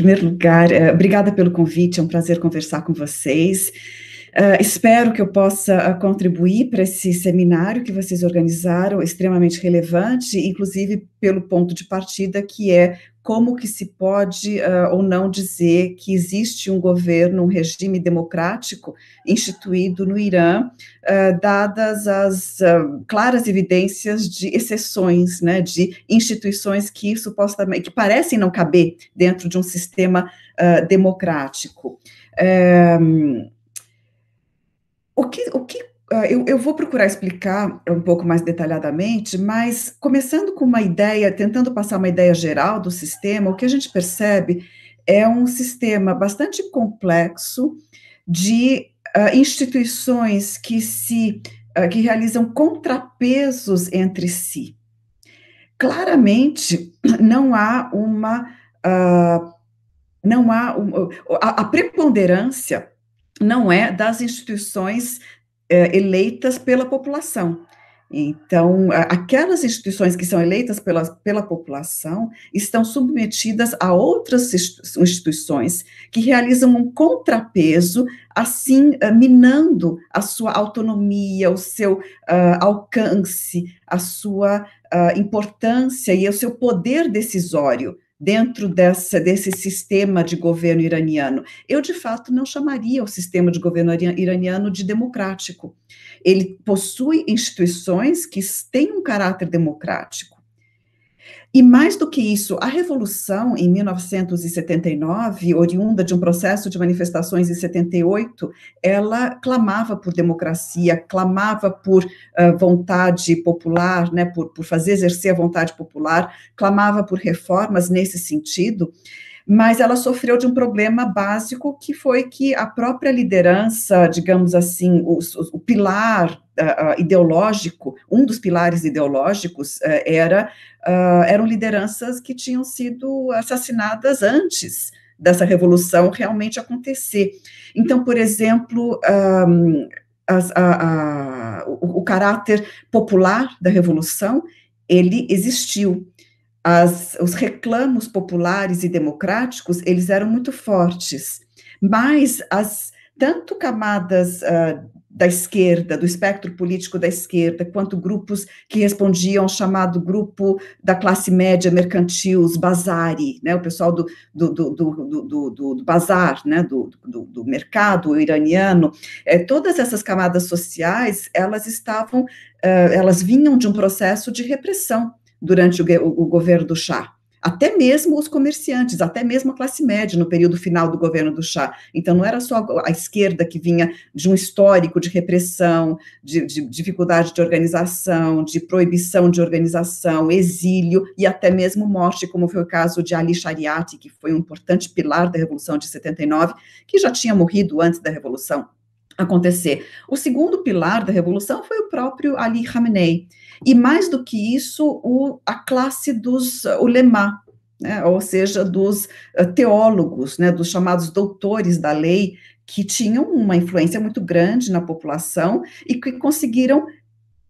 primeiro lugar, obrigada pelo convite, é um prazer conversar com vocês. Espero que eu possa contribuir para esse seminário que vocês organizaram, extremamente relevante, inclusive pelo ponto de partida que é como que se pode ou não dizer que existe um governo, um regime democrático instituído no Irã, dadas as claras evidências de exceções, né, de instituições que supostamente, que parecem não caber dentro de um sistema democrático. Eu vou procurar explicar um pouco mais detalhadamente, mas começando com uma ideia, tentando passar uma ideia geral do sistema, o que a gente percebe é um sistema bastante complexo de instituições que realizam contrapesos entre si. Claramente, não há a preponderância não é das instituições eleitas pela população. Então, aquelas instituições que são eleitas pela população estão submetidas a outras instituições que realizam um contrapeso, assim, minando a sua autonomia, o seu alcance, a sua importância e o seu poder decisório dentro desse sistema de governo iraniano. Eu, de fato, não chamaria o sistema de governo iraniano de democrático. Ele possui instituições que têm um caráter democrático. E mais do que isso, a Revolução, em 1979, oriunda de um processo de manifestações em 78, ela clamava por democracia, clamava por vontade popular, né, por fazer exercer a vontade popular, clamava por reformas nesse sentido, mas ela sofreu de um problema básico, que foi que a própria liderança, digamos assim, o pilar ideológico, um dos pilares ideológicos eram lideranças que tinham sido assassinadas antes dessa revolução realmente acontecer. Então, por exemplo, o caráter popular da revolução, ele existiu. Os reclamos populares e democráticos, eles eram muito fortes, mas tanto camadas da esquerda, do espectro político da esquerda, quanto grupos que respondiam ao chamado grupo da classe média mercantil, os bazari, né, o pessoal do bazar, né, do mercado iraniano, todas essas camadas sociais, elas vinham de um processo de repressão durante o governo do Shah, até mesmo os comerciantes, até mesmo a classe média no período final do governo do Shah. Então, não era só a esquerda que vinha de um histórico de repressão, de dificuldade de organização, de proibição de organização, exílio e até mesmo morte, como foi o caso de Ali Shariati, que foi um importante pilar da Revolução de 79, que já tinha morrido antes da Revolução acontecer. O segundo pilar da Revolução foi o próprio Ali Khamenei, e mais do que isso, a classe dos ulema, né, ou seja, dos teólogos, né, dos chamados doutores da lei, que tinham uma influência muito grande na população e que conseguiram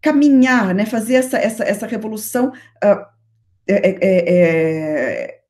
caminhar, né, fazer essa revolução,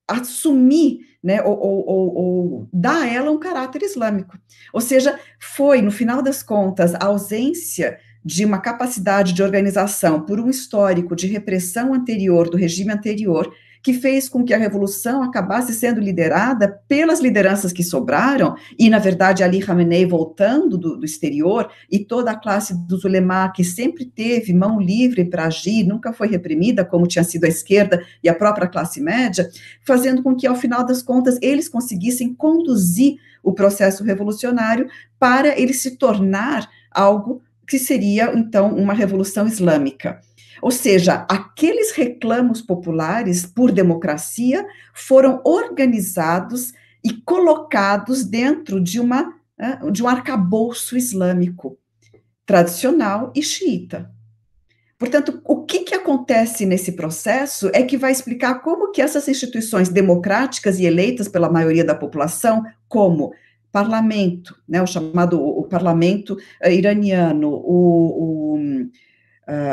assumir, né, ou dar a ela um caráter islâmico. Ou seja, foi, no final das contas, a ausência de uma capacidade de organização por um histórico de repressão anterior, do regime anterior, que fez com que a revolução acabasse sendo liderada pelas lideranças que sobraram, e, na verdade, Ali Khamenei voltando do exterior, e toda a classe dos ulema, que sempre teve mão livre para agir, nunca foi reprimida, como tinha sido a esquerda e a própria classe média, fazendo com que, ao final das contas, eles conseguissem conduzir o processo revolucionário para ele se tornar algo que seria, então, uma revolução islâmica. Ou seja, aqueles reclamos populares por democracia foram organizados e colocados dentro de um arcabouço islâmico, tradicional e xiita. Portanto, o que acontece nesse processo é que vai explicar como que essas instituições democráticas e eleitas pela maioria da população, como parlamento, né, o chamado parlamento iraniano,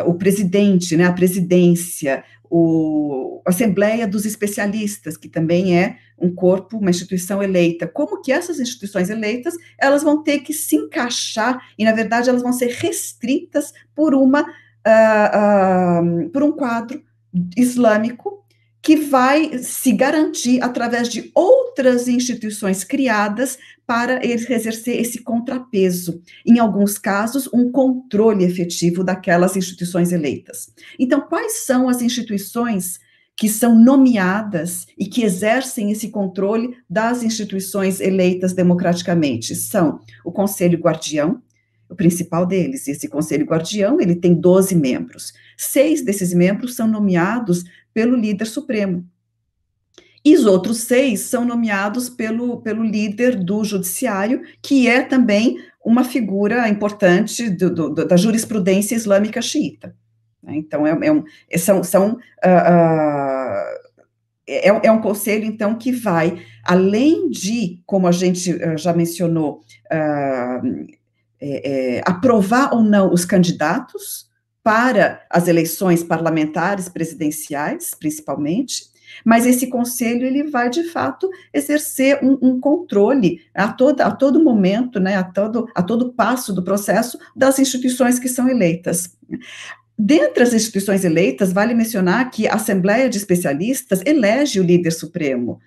o presidente, né, a presidência, a Assembleia dos Especialistas, que também é um corpo, uma instituição eleita. Como que essas instituições eleitas, elas vão ter que se encaixar, e, na verdade, elas vão ser restritas por por um quadro islâmico que vai se garantir através de outras instituições criadas para eles exercer esse contrapeso, em alguns casos, um controle efetivo daquelas instituições eleitas. Então, quais são as instituições que são nomeadas e que exercem esse controle das instituições eleitas democraticamente? São o Conselho Guardião, o principal deles. Esse Conselho Guardião, ele tem 12 membros. 6 desses membros são nomeados pelo líder supremo. E os outros 6 são nomeados pelo líder do judiciário, que é também uma figura importante da jurisprudência islâmica xiita. Então, é um conselho, então, que vai, além de, como a gente já mencionou, aprovar ou não os candidatos para as eleições parlamentares, presidenciais, principalmente, mas esse conselho, ele vai, de fato, exercer um controle a todo momento, né, a todo passo do processo das instituições que são eleitas. Dentre as instituições eleitas, vale mencionar que a Assembleia de Especialistas elege o líder supremo,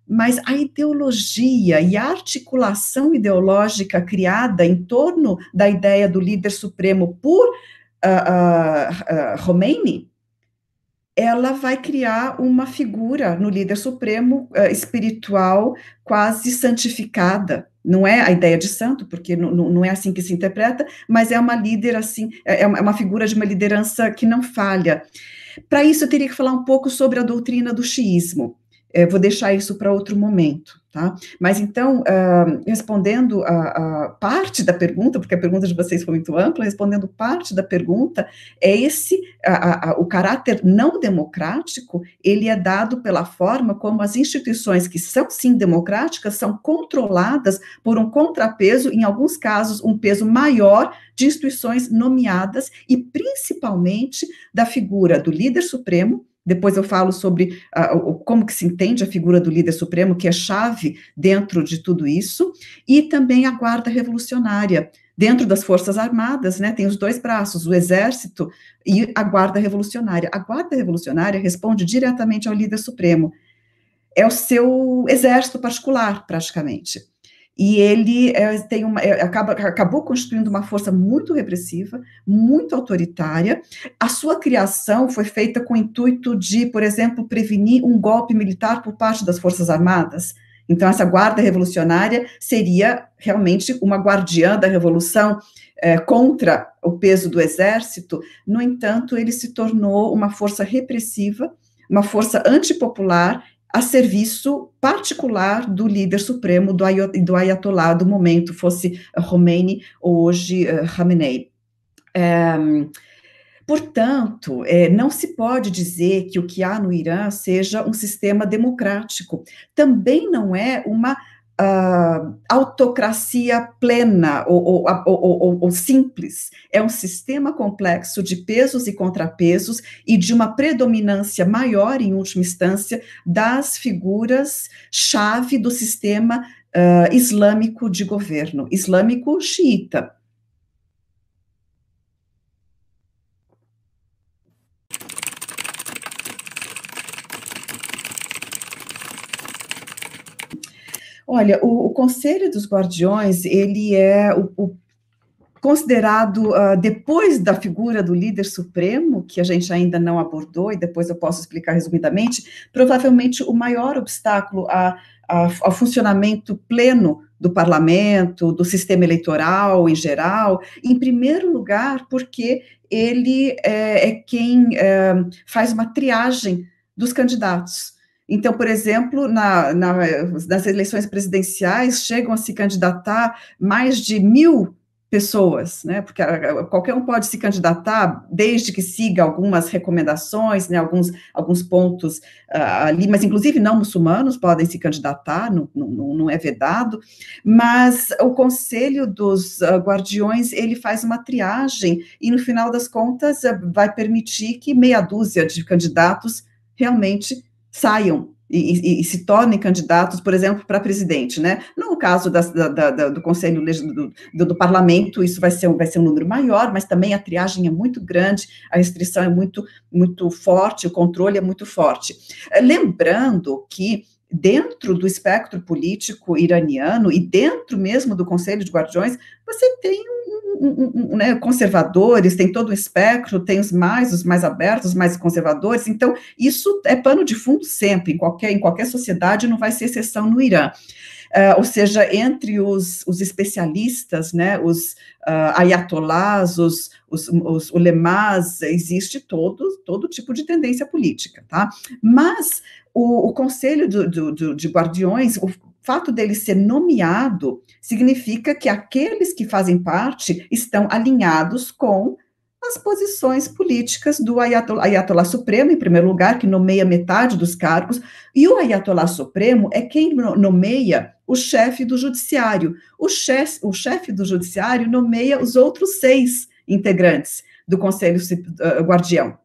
mas a ideologia e a articulação ideológica criada em torno da ideia do líder supremo por Khomeini, ela vai criar uma figura no líder supremo espiritual quase santificada. Não é a ideia de santo, porque não é assim que se interpreta, mas é uma líder assim, é uma figura de uma liderança que não falha. Para isso, eu teria que falar um pouco sobre a doutrina do xiismo. Vou deixar isso para outro momento, tá? Mas, então, respondendo a parte da pergunta, porque a pergunta de vocês foi muito ampla, respondendo parte da pergunta, o caráter não democrático, ele é dado pela forma como as instituições que são, sim, democráticas, são controladas por um contrapeso, em alguns casos, um peso maior de instituições nomeadas, e principalmente da figura do líder supremo. Depois eu falo sobre como que se entende a figura do líder supremo, que é chave dentro de tudo isso, e também a guarda revolucionária. Dentro das Forças Armadas, né, tem os 2 braços, o Exército e a Guarda Revolucionária. A Guarda Revolucionária responde diretamente ao líder supremo. É o seu exército particular, praticamente. E ele acabou constituindo uma força muito repressiva, muito autoritária. A sua criação foi feita com o intuito de, por exemplo, prevenir um golpe militar por parte das Forças Armadas. Então, essa guarda revolucionária seria realmente uma guardiã da revolução contra o peso do exército. No entanto, ele se tornou uma força repressiva, uma força antipopular, a serviço particular do líder supremo, do ayatollah do momento, fosse Khomeini ou hoje Khamenei. Portanto, não se pode dizer que o que há no Irã seja um sistema democrático. Também não é uma autocracia plena ou simples. É um sistema complexo de pesos e contrapesos e de uma predominância maior, em última instância, das figuras-chave do sistema islâmico de governo, islâmico xiita. Olha, o Conselho dos Guardiões, ele é considerado, depois da figura do líder supremo, que a gente ainda não abordou, e depois eu posso explicar resumidamente, provavelmente o maior obstáculo ao funcionamento pleno do parlamento, do sistema eleitoral em geral, em primeiro lugar, porque ele é quem faz uma triagem dos candidatos. Então, por exemplo, nas eleições presidenciais, chegam a se candidatar mais de 1.000 pessoas, né, porque qualquer um pode se candidatar, desde que siga algumas recomendações, né, alguns pontos ali, mas inclusive não muçulmanos podem se candidatar, não é vedado, mas o Conselho dos Guardiões, ele faz uma triagem, e no final das contas vai permitir que meia dúzia de candidatos realmente saiam e se tornem candidatos, por exemplo, para presidente, né? No caso do Conselho do Parlamento, isso vai ser um número maior, mas também a triagem é muito grande, a restrição é muito forte, o controle é muito forte. Lembrando que dentro do espectro político iraniano e dentro mesmo do Conselho de Guardiões, você tem né, conservadores, tem todo o espectro, tem os mais abertos, os mais conservadores, então isso é pano de fundo sempre, em qualquer sociedade, não vai ser exceção no Irã. Ou seja, entre os especialistas, né, os ayatolás, os ulemás, existe todo tipo de tendência política, tá? Mas o Conselho de Guardiões, o fato dele ser nomeado, significa que aqueles que fazem parte estão alinhados com as posições políticas do Ayatollah Supremo, em primeiro lugar, que nomeia metade dos cargos, e o Ayatollah Supremo é quem nomeia o chefe do judiciário. O chefe do judiciário nomeia os outros 6 integrantes do Conselho Guardião.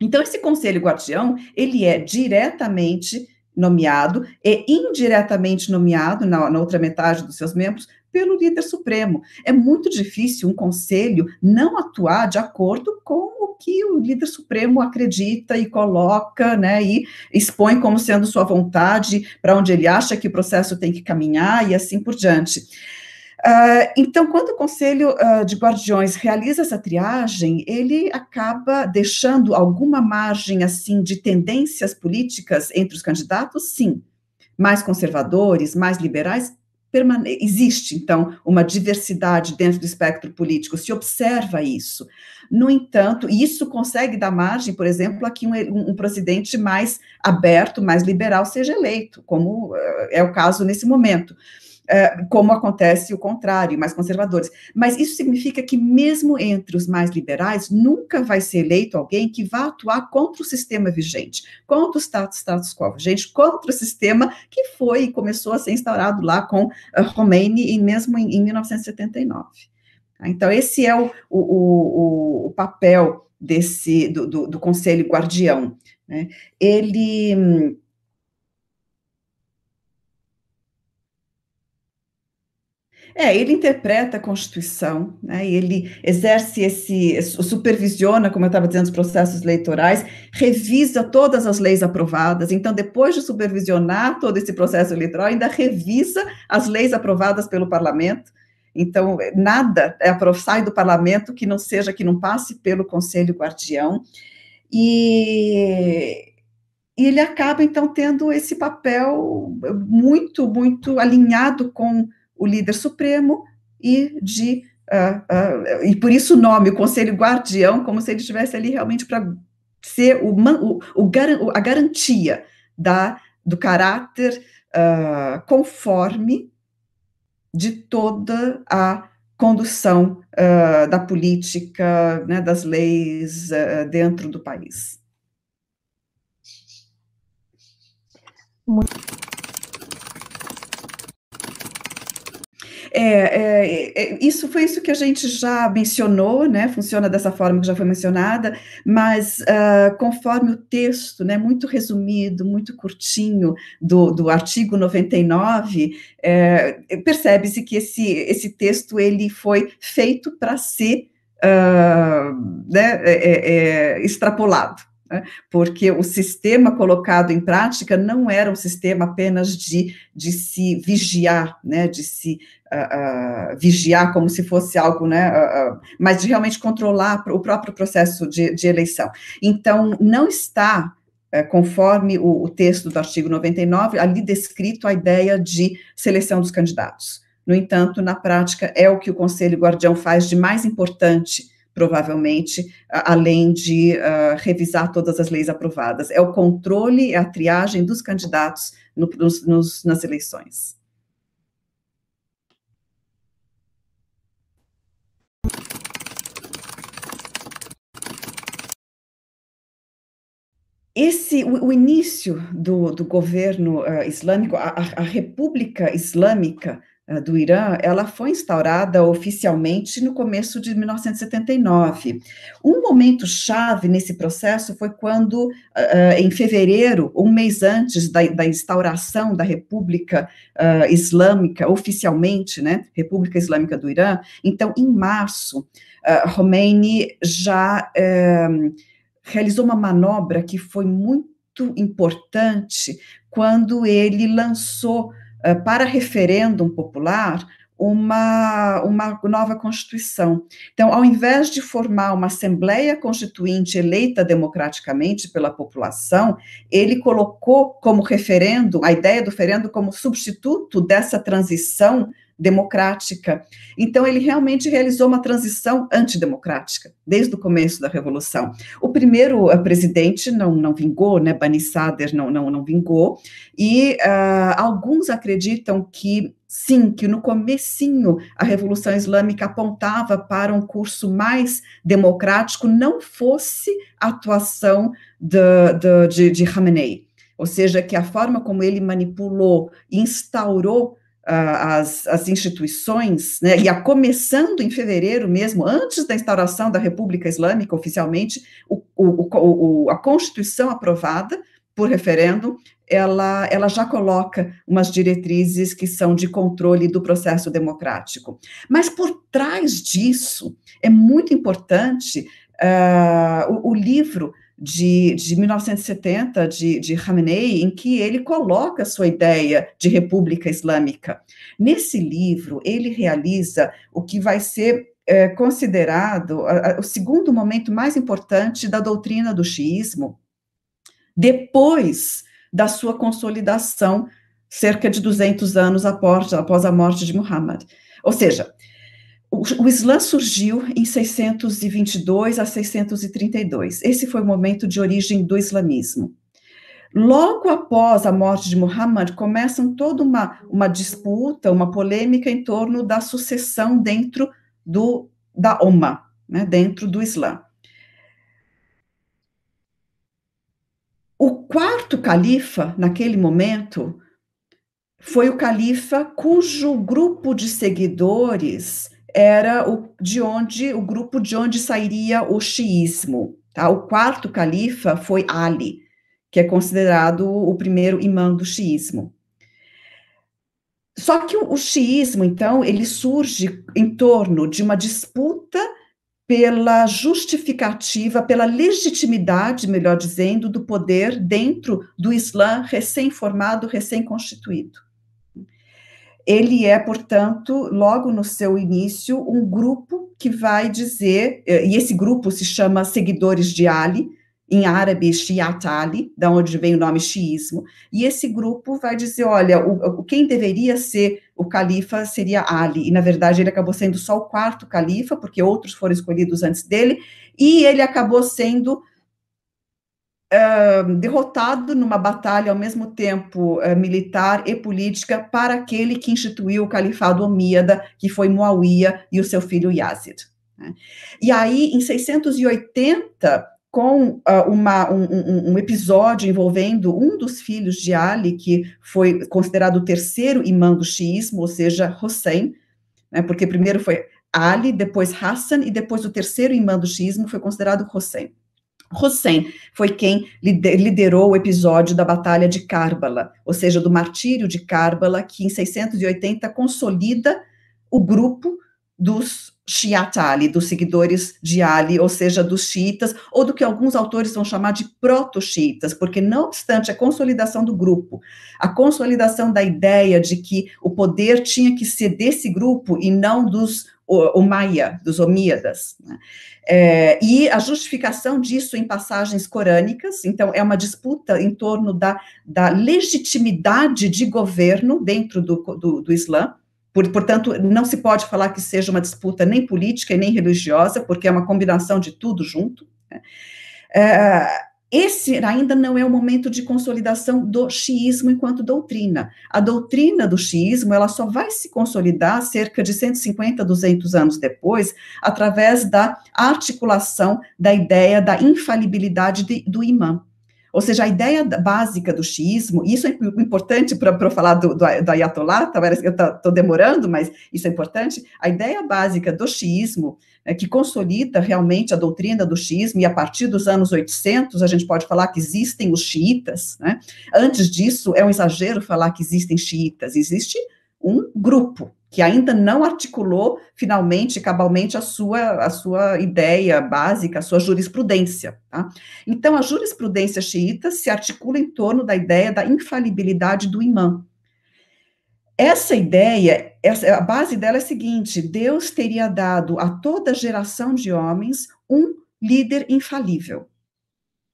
Então, esse Conselho Guardião, ele é diretamente nomeado e indiretamente nomeado, na outra metade dos seus membros, pelo líder supremo. É muito difícil um conselho não atuar de acordo com o que o líder supremo acredita e coloca, né, e expõe como sendo sua vontade, para onde ele acha que o processo tem que caminhar e assim por diante. Então, quando o Conselho de Guardiões realiza essa triagem, ele acaba deixando alguma margem, assim, de tendências políticas entre os candidatos, sim. Mais conservadores, mais liberais, existe, então, uma diversidade dentro do espectro político, se observa isso. No entanto, isso consegue dar margem, por exemplo, a que um presidente mais aberto, mais liberal seja eleito, como é o caso nesse momento. Como acontece o contrário, mais conservadores. Mas isso significa que, mesmo entre os mais liberais, nunca vai ser eleito alguém que vá atuar contra o sistema vigente, contra o status quo vigente, contra o sistema que foi e começou a ser instaurado lá com Khomeini, mesmo em 1979. Então, esse é o papel do Conselho Guardião, né? Ele interpreta a Constituição, né, e ele exerce supervisiona, como eu estava dizendo, os processos eleitorais, revisa todas as leis aprovadas, então, depois de supervisionar todo esse processo eleitoral, ainda revisa as leis aprovadas pelo parlamento, então, nada sai do parlamento que não passe pelo Conselho Guardião, e ele acaba, então, tendo esse papel muito alinhado com o líder supremo e por isso o nome, o Conselho Guardião, como se ele estivesse ali realmente para ser a garantia do caráter conforme de toda a condução da política, né, das leis dentro do país. Isso foi isso que a gente já mencionou, né? Funciona dessa forma que já foi mencionada, mas conforme o texto, né, muito resumido, muito curtinho do artigo 99, percebe-se que esse texto ele foi feito para ser extrapolado, né, porque o sistema colocado em prática não era um sistema apenas de se vigiar, né, de se vigiar como se fosse algo, né, mas de realmente controlar o próprio processo de eleição. Então, não está, conforme o texto do artigo 99, ali descrito a ideia de seleção dos candidatos. No entanto, na prática, é o que o Conselho Guardião faz de mais importante, provavelmente, além de revisar todas as leis aprovadas. É o controle, é a triagem dos candidatos nas eleições. o início do governo islâmico, a República Islâmica do Irã, ela foi instaurada oficialmente no começo de 1979. Um momento chave nesse processo foi quando, em fevereiro, um mês antes da instauração da República Islâmica, oficialmente, né, República Islâmica do Irã, então, em março, Khomeini já realizou uma manobra que foi muito importante quando ele lançou para referêndum popular uma nova Constituição. Então, ao invés de formar uma Assembleia Constituinte eleita democraticamente pela população, ele colocou como referendo, a ideia do referendo como substituto dessa transição democrática. Então, ele realmente realizou uma transição antidemocrática, desde o começo da Revolução. O primeiro presidente não vingou, né, Bani Sadr não vingou, e alguns acreditam que, sim, que no comecinho a Revolução Islâmica apontava para um curso mais democrático, não fosse a atuação de Khamenei, ou seja, que a forma como ele manipulou e instaurou as instituições, né, e começando em fevereiro mesmo, antes da instauração da República Islâmica oficialmente, a Constituição aprovada por referendo, ela já coloca umas diretrizes que são de controle do processo democrático. Mas por trás disso, é muito importante o livro de 1970, de Khamenei, em que ele coloca a sua ideia de república islâmica. Nesse livro, ele realiza o que vai ser considerado o segundo momento mais importante da doutrina do xiismo, depois da sua consolidação, cerca de 200 anos após a morte de Muhammad. Ou seja, o Islã surgiu em 622 a 632. Esse foi o momento de origem do islamismo. Logo após a morte de Muhammad, começa toda uma disputa, uma polêmica em torno da sucessão dentro da Ummah, né, dentro do Islã. O quarto califa, naquele momento, foi o califa cujo grupo de seguidores era o grupo de onde sairia o xiismo. Tá? O quarto califa foi Ali, que é considerado o primeiro imã do xiismo. Só que o xiismo, então, ele surge em torno de uma disputa pela justificativa, pela legitimidade, melhor dizendo, do poder dentro do Islã recém-formado, recém-constituído. Ele é, portanto, logo no seu início, um grupo que vai dizer, e esse grupo se chama Seguidores de Ali, em árabe, Shiat Ali, da onde vem o nome xiismo, e esse grupo vai dizer, olha, quem deveria ser o califa seria Ali, e na verdade ele acabou sendo só o quarto califa, porque outros foram escolhidos antes dele, e ele acabou sendo derrotado numa batalha ao mesmo tempo militar e política para aquele que instituiu o califado omíada, que foi Muawiyah e o seu filho Yazid. Né? E aí, em 680, com um episódio envolvendo um dos filhos de Ali, que foi considerado o terceiro imã do xiismo, ou seja, Hussein, né, porque primeiro foi Ali, depois Hassan, e depois o terceiro imã do xiismo foi considerado Hussein. Hussein foi quem liderou o episódio da Batalha de Karbala, ou seja, do martírio de Karbala, que em 680 consolida o grupo dos Shiat Ali, dos seguidores de Ali, ou seja, dos xiitas, ou do que alguns autores vão chamar de proto-xiitas, porque não obstante a consolidação do grupo, a consolidação da ideia de que o poder tinha que ser desse grupo e não dos Umayya, dos Omíadas, né? E a justificação disso em passagens corânicas, então é uma disputa em torno da legitimidade de governo dentro do Islã, portanto, não se pode falar que seja uma disputa nem política e nem religiosa, porque é uma combinação de tudo junto, né? Esse ainda não é o momento de consolidação do xiismo enquanto doutrina. A doutrina do xiismo, ela só vai se consolidar cerca de 150, 200 anos depois, através da articulação da ideia da infalibilidade do imã. Ou seja, a ideia básica do xiismo, e isso é importante para falar do Ayatollah, eu estou demorando, mas isso é importante, a ideia básica do xiismo, que consolida realmente a doutrina do xiismo, e a partir dos anos 800, a gente pode falar que existem os xiitas, né? Antes disso, é um exagero falar que existem xiitas, existe um grupo que ainda não articulou finalmente, cabalmente, a sua ideia básica, a sua jurisprudência. Tá? Então, a jurisprudência xiita se articula em torno da ideia da infalibilidade do imã. Essa ideia, a base dela é a seguinte: Deus teria dado a toda geração de homens um líder infalível.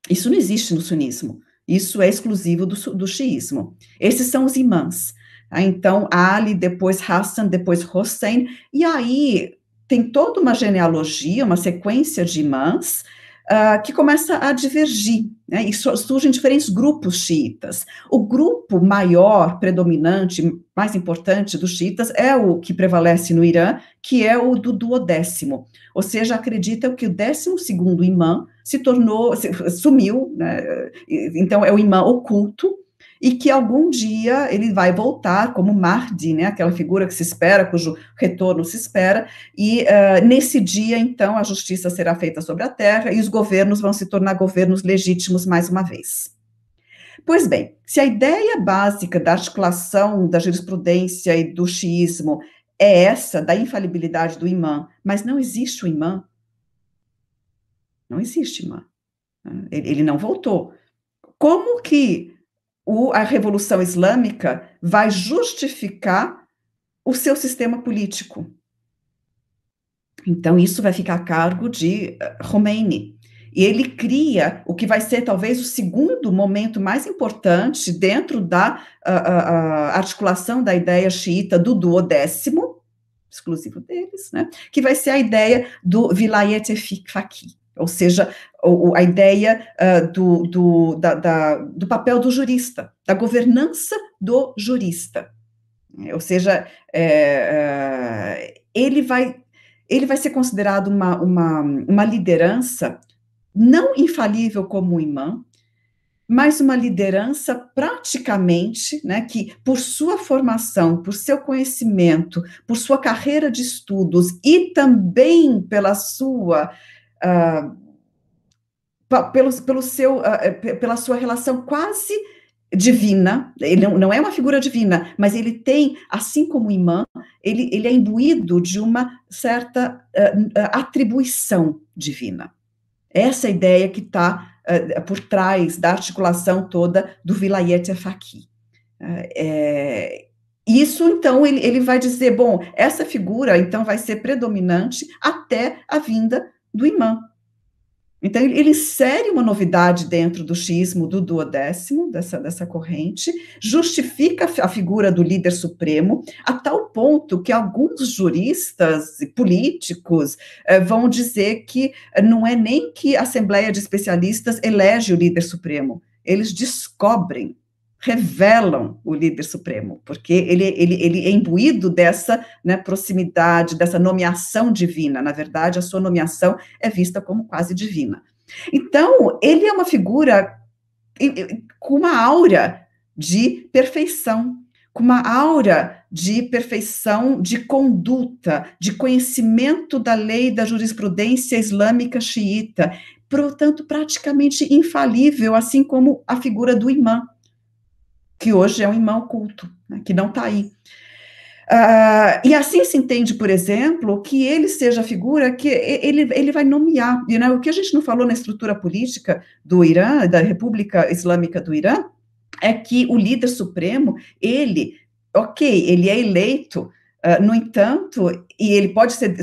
Isso não existe no sunismo, isso é exclusivo do xiismo. Esses são os imãs. Então, Ali, depois Hassan, depois Hossein, e aí tem toda uma genealogia, uma sequência de imãs, que começa a divergir, né, e surgem diferentes grupos xiitas. O grupo maior, predominante, mais importante dos xiitas é o que prevalece no Irã, que é o do duodécimo, ou seja, acreditam que o 12º imã sumiu, né, então é o imã oculto, e que algum dia ele vai voltar como Mahdi, né, aquela figura que se espera, cujo retorno se espera, e nesse dia, então, a justiça será feita sobre a terra e os governos vão se tornar governos legítimos mais uma vez. Pois bem, se a ideia básica da articulação da jurisprudência e do xiismo é essa, da infalibilidade do imã, mas não existe o imã, não existe imã, ele não voltou. Como que a Revolução Islâmica vai justificar o seu sistema político? Então, isso vai ficar a cargo de Khomeini. E ele cria o que vai ser talvez o segundo momento mais importante dentro da articulação da ideia xiita do duodécimo, exclusivo deles, né, que vai ser a ideia do Vilayet Faqih, ou seja, a ideia do papel do jurista, da governança do jurista. Ou seja, ele vai ser considerado uma liderança não infalível como o imã, mas uma liderança praticamente, né, que por sua formação, por seu conhecimento, por sua carreira de estudos e também pela sua pela sua relação quase divina, ele não é uma figura divina, mas ele tem, assim como o imã, ele é imbuído de uma certa atribuição divina. Essa é a ideia que está por trás da articulação toda do Vilayet Faqih. Isso, então, ele vai dizer, bom, essa figura, então, vai ser predominante até a vinda do imã. Então, ele insere uma novidade dentro do xiismo do duodécimo, dessa corrente, justifica a figura do líder supremo, a tal ponto que alguns juristas e políticos vão dizer que não é nem que a Assembleia de Especialistas elege o líder supremo, eles descobrem, revelam o líder supremo, porque ele é imbuído dessa, né, proximidade, dessa nomeação divina. Na verdade, a sua nomeação é vista como quase divina. Então, ele é uma figura com uma aura de perfeição, com uma aura de perfeição de conduta, de conhecimento da lei da jurisprudência islâmica xiita, portanto, praticamente infalível, assim como a figura do imã, que hoje é um imã oculto, né, que não está aí. E assim se entende, por exemplo, que ele seja a figura que ele vai nomear, né, o que a gente não falou na estrutura política do Irã, da República Islâmica do Irã, é que o líder supremo, ele é eleito, no entanto, e ele pode ser,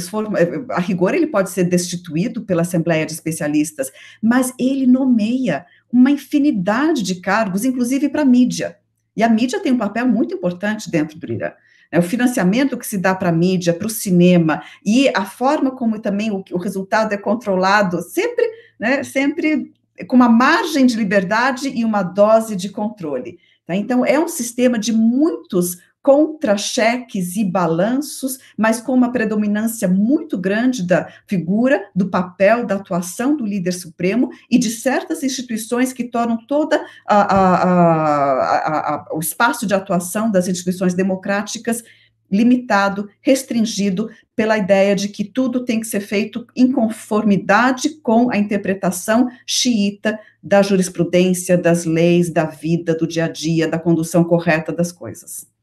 a rigor, ele pode ser destituído pela Assembleia de Especialistas, mas ele nomeia uma infinidade de cargos, inclusive para a mídia. E a mídia tem um papel muito importante dentro do Irã. O financiamento que se dá para a mídia, para o cinema, e a forma como também o resultado é controlado, sempre, né, sempre com uma margem de liberdade e uma dose de controle. Tá? Então, é um sistema de muitos contra-cheques e balanços, mas com uma predominância muito grande da figura, do papel, da atuação do líder supremo e de certas instituições que tornam toda o espaço de atuação das instituições democráticas limitado, restringido pela ideia de que tudo tem que ser feito em conformidade com a interpretação xiita da jurisprudência, das leis, da vida, do dia a dia, da condução correta das coisas.